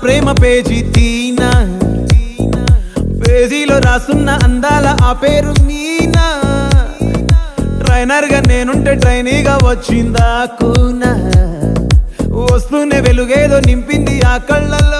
ప్రేమ page తీనా, పేజీలో రాసున్న అందాల ఆ పేరు మీనా. ట్రైనర్ గా నేనుంటే ట్రైనీగా వచ్చిందా కూనా, వస్తూనే వెలుగేదో నింపింది ఆ కళ్ళల్లో.